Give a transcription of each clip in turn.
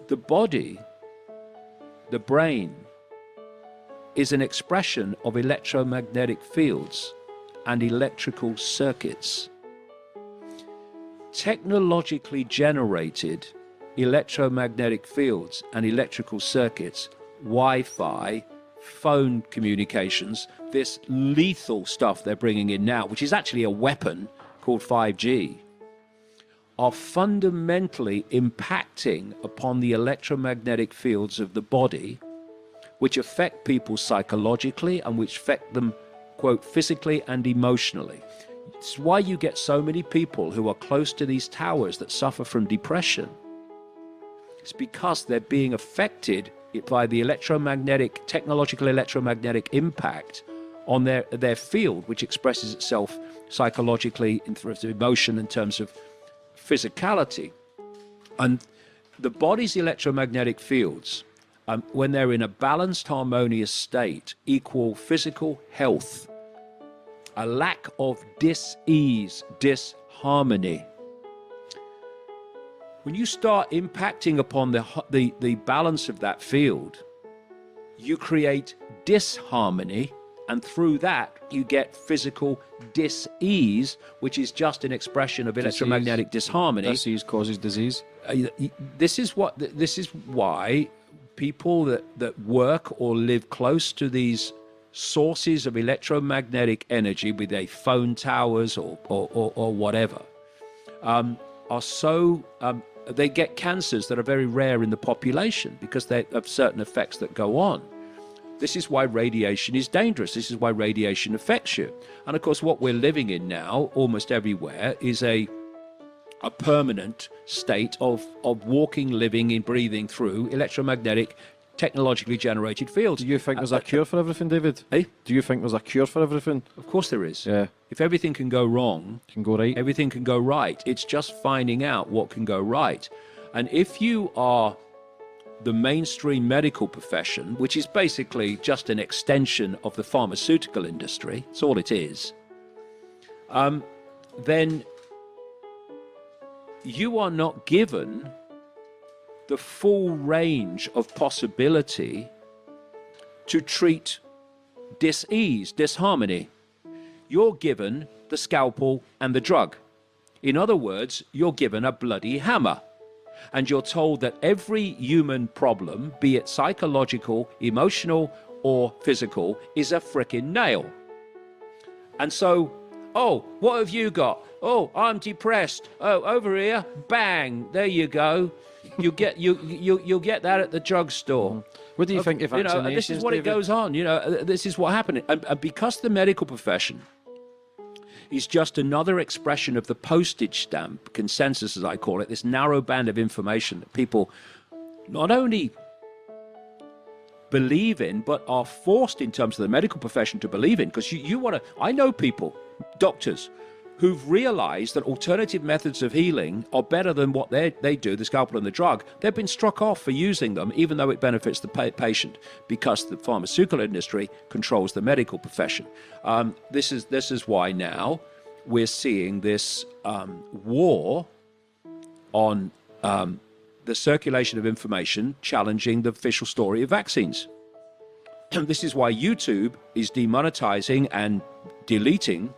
The body, the brain, is an expression of electromagnetic fields and electrical circuits. Technologically generated electromagnetic fields and electrical circuits, Wi-Fi, phone communications, this lethal stuff they're bringing in now, which is actually a weapon called 5G, are fundamentally impacting upon the electromagnetic fields of the body, which affect people psychologically and which affect them, quote, physically and emotionally. It's why you get so many people who are close to these towers that suffer from depression. It's because they're being affected by the electromagnetic, technological electromagnetic impact on their field, which expresses itself psychologically in terms of emotion, in terms of physicality. And the body's electromagnetic fields, when they're in a balanced, harmonious state, equal physical health, a lack of dis-ease, disharmony. When you start impacting upon the balance of that field, you create disharmony, and through that you get physical dis-ease, which is just an expression of electromagnetic disharmony. Disease causes disease. This is why people that work or live close to these sources of electromagnetic energy, be they phone towers or whatever, are so they get cancers that are very rare in the population because they have certain effects that go on. This is why radiation is dangerous. This is why radiation affects you. And of course, what we're living in now, almost everywhere, is a permanent state of walking, living, and breathing through electromagnetic, technologically generated fields. Do you think there's a cure for everything, David? Eh? Do you think there's a cure for everything? Of course there is. Yeah. If everything can go wrong, Can go right. everything can go right. It's just finding out what can go right. And if you are the mainstream medical profession, which is basically just an extension of the pharmaceutical industry, that's all it is, then you are not given the full range of possibility to treat dis-ease, disharmony. You're given the scalpel and the drug. In other words, you're given a bloody hammer. And you're told that every human problem, be it psychological, emotional, or physical, is a frickin' nail. And so, oh, what have you got? Oh, I'm depressed. Oh, over here, bang, there you go. You'll get that at the drugstore. What do you think of vaccinations, this is what David? it goes on. This is what happened. And because the medical profession is just another expression of the postage stamp consensus, as I call it, this narrow band of information that people not only believe in, but are forced in terms of the medical profession to believe in. Because you want to, I know people, doctors, who've realized that alternative methods of healing are better than what they do, the scalpel and the drug. They've been struck off for using them, even though it benefits the patient, because the pharmaceutical industry controls the medical profession. This is why now we're seeing this war on the circulation of information challenging the official story of vaccines. This is why YouTube is demonetizing and deleting,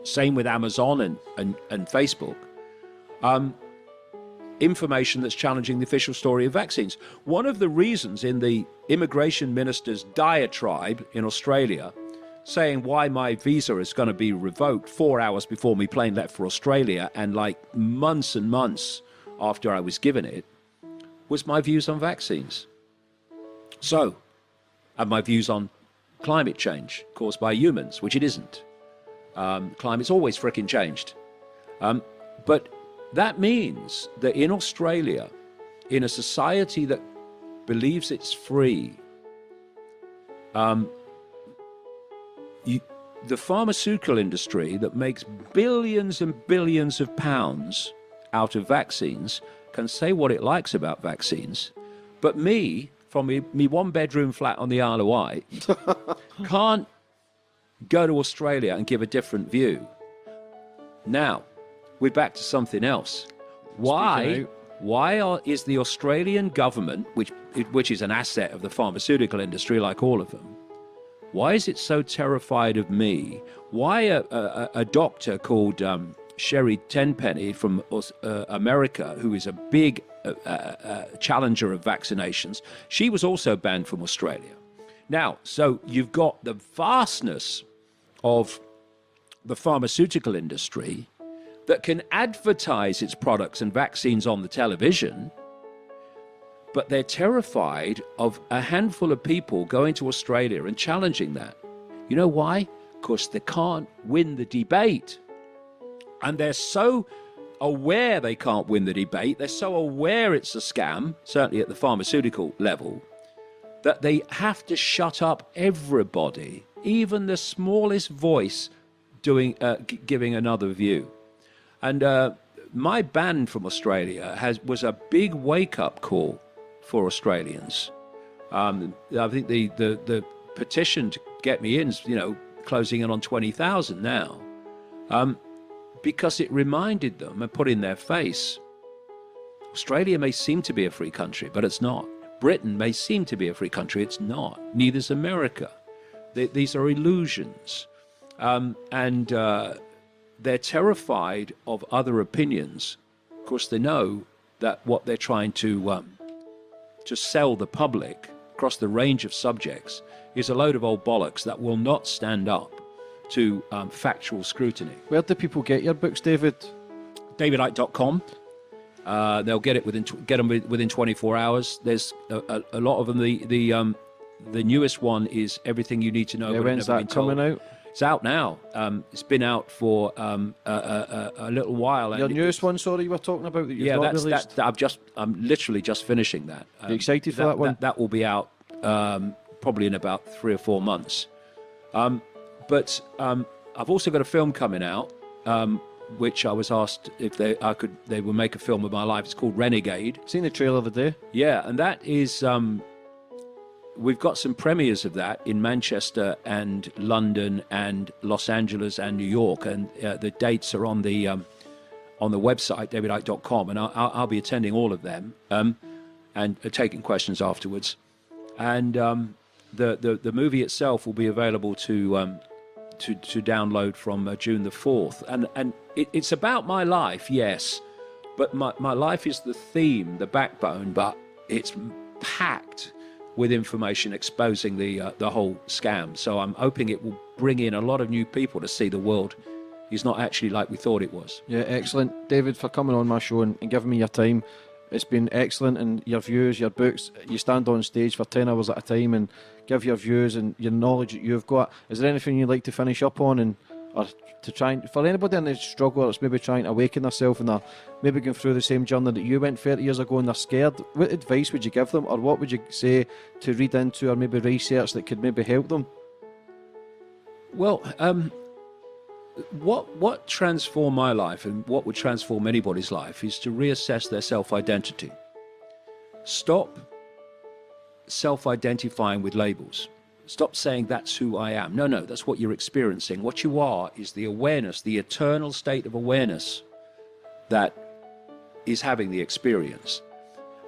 same with Amazon and Facebook, information that's challenging the official story of vaccines. One of the reasons in the immigration minister's diatribe in Australia, saying why my visa is going to be revoked 4 hours before my plane left for Australia and like months and months after I was given it, was my views on vaccines. So, and my views on climate change caused by humans, which it isn't. Climate's always frickin' changed. But that means that in Australia, in a society that believes it's free, the pharmaceutical industry that makes billions and billions of pounds out of vaccines can say what it likes about vaccines. But me, from me one-bedroom flat on the Isle of Wight, can't go to Australia and give a different view. Now, we're back to something else. Why Is the Australian government, which is an asset of the pharmaceutical industry like all of them, why is it so terrified of me? Why a doctor called Sherry Tenpenny from America, who is a big challenger of vaccinations, she was also banned from Australia. Now, so you've got the vastness of the pharmaceutical industry that can advertise its products and vaccines on the television, but they're terrified of a handful of people going to Australia and challenging that. You know why? Because they can't win the debate. And they're so aware they can't win the debate, they're so aware it's a scam, certainly at the pharmaceutical level, that they have to shut up everybody, even the smallest voice giving another view. And my ban from Australia was a big wake-up call for Australians. I think the petition to get me in is, closing in on 20,000 now, because it reminded them and put in their face, Australia may seem to be a free country, but it's not. Britain may seem to be a free country, it's not. Neither's America. These are illusions. And they're terrified of other opinions. Of course, they know that what they're trying to sell the public across the range of subjects is a load of old bollocks that will not stand up to factual scrutiny. Where do people get your books, David? DavidIcke.com. They'll get it within 24 hours. There's a lot of them. The newest one is Everything You Need to Know. Yeah, when's that coming out? It's out now. It's been out for a little while. Your newest one, sorry, you were talking about that you've not released? I'm literally just finishing that. Are you excited for that one? That will be out probably in about 3 or 4 months. But I've also got a film coming out, which I was asked if they would make a film of my life. It's called Renegade. Seen the trailer the day. Yeah, and that is. We've got some premieres of that in Manchester and London and Los Angeles and New York, and the dates are on the website davidicke.com, and I'll be attending all of them and taking questions afterwards. And the movie itself will be available to download from June the 4th, and it's about my life, yes, but my life is the theme, the backbone, but it's packed with information exposing the whole scam. So I'm hoping it will bring in a lot of new people to see the world is not actually like we thought it was. Yeah, excellent. David, for coming on my show and giving me your time. It's been excellent, and your views, your books, you stand on stage for 10 hours at a time and give your views and your knowledge that you've got. Is there anything you'd like to finish up on, or to try and, for anybody in the struggle that's maybe trying to awaken themselves and they're maybe going through the same journey that you went 30 years ago and they're scared, what advice would you give them, or what would you say to read into or maybe research that could maybe help them? Well, what transformed my life and what would transform anybody's life is to reassess their self-identity. Stop self-identifying with labels. Stop saying that's who I am. No, that's what you're experiencing. What you are is the awareness, the eternal state of awareness that is having the experience.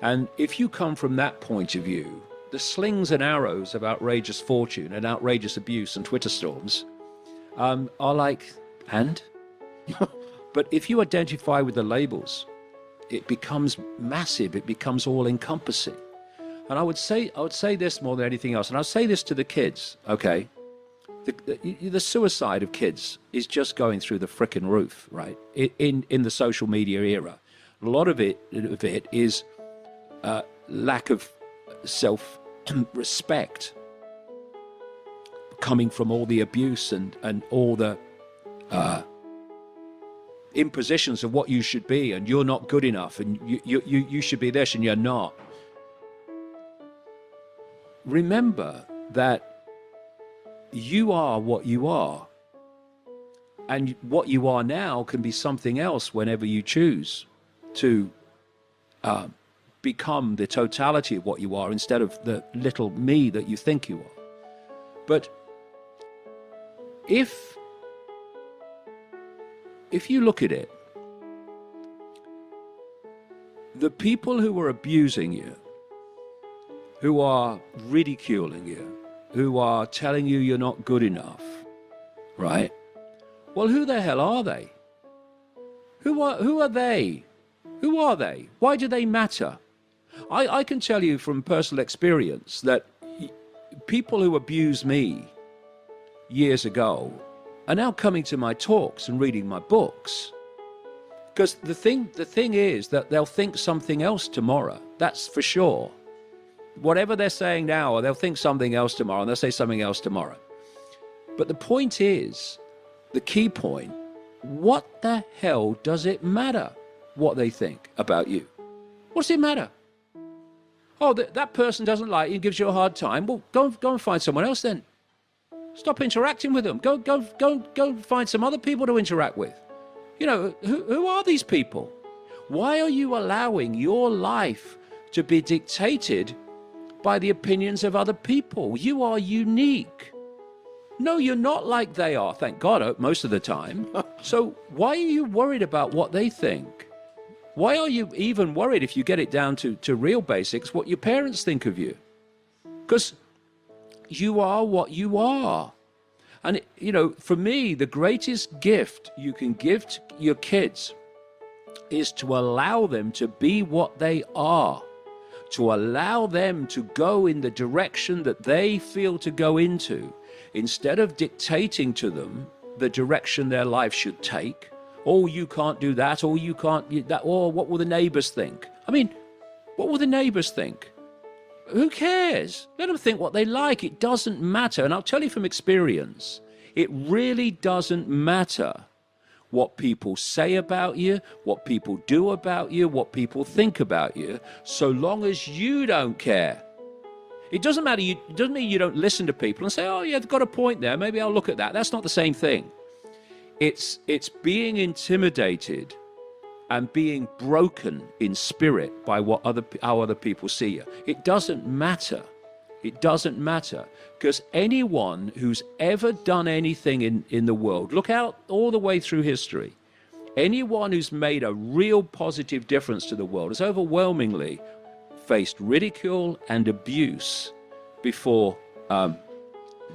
And if you come from that point of view, the slings and arrows of outrageous fortune and outrageous abuse and Twitter storms are like, and? But if you identify with the labels, it becomes massive, it becomes all-encompassing. And I would say this more than anything else, and I'll say this to the kids, okay? The suicide of kids is just going through the frickin' roof, right? In the social media era. A lot of it is lack of self-respect coming from all the abuse and all the impositions of what you should be, and you're not good enough, and you should be this and you're not. Remember that you are what you are, and what you are now can be something else whenever you choose to become the totality of what you are instead of the little me that you think you are. But if you look at it, the people who are abusing you, who are ridiculing you, who are telling you you're not good enough, right? Well, who the hell are they? Who are they? Who are they? Why do they matter? I can tell you from personal experience that people who abused me years ago are now coming to my talks and reading my books. Because the thing is that they'll think something else tomorrow. That's for sure. Whatever they're saying now, they'll think something else tomorrow, and they'll say something else tomorrow. But the point is, the key point, what the hell does it matter what they think about you? What does it matter? Oh, that person doesn't like you, gives you a hard time. Well, go and find someone else then. Stop interacting with them. Go find some other people to interact with. You know, who are these people? Why are you allowing your life to be dictated by the opinions of other people? You are unique. No, you're not like they are, thank God, most of the time. So why are you worried about what they think? Why are you even worried, if you get it down to real basics, what your parents think of you? Because you are what you are. And, you know, for me, the greatest gift you can give to your kids is to allow them to be what they are, to allow them to go in the direction that they feel to go into, instead of dictating to them the direction their life should take. Oh, you can't do that, or you can't do that, or what will the neighbors think? I mean, what will the neighbors think? Who cares? Let them think what they like. It doesn't matter. And I'll tell you from experience, it really doesn't matter what people say about you, what people do about you, what people think about you, so long as you don't care. It doesn't matter. It doesn't mean you don't listen to people and say, oh, yeah, they've got a point there. Maybe I'll look at that. That's not the same thing. It's being intimidated and being broken in spirit by how other people see you. It doesn't matter. It doesn't matter, because anyone who's ever done anything in the world, look out all the way through history, anyone who's made a real positive difference to the world has overwhelmingly faced ridicule and abuse before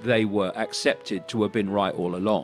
they were accepted to have been right all along.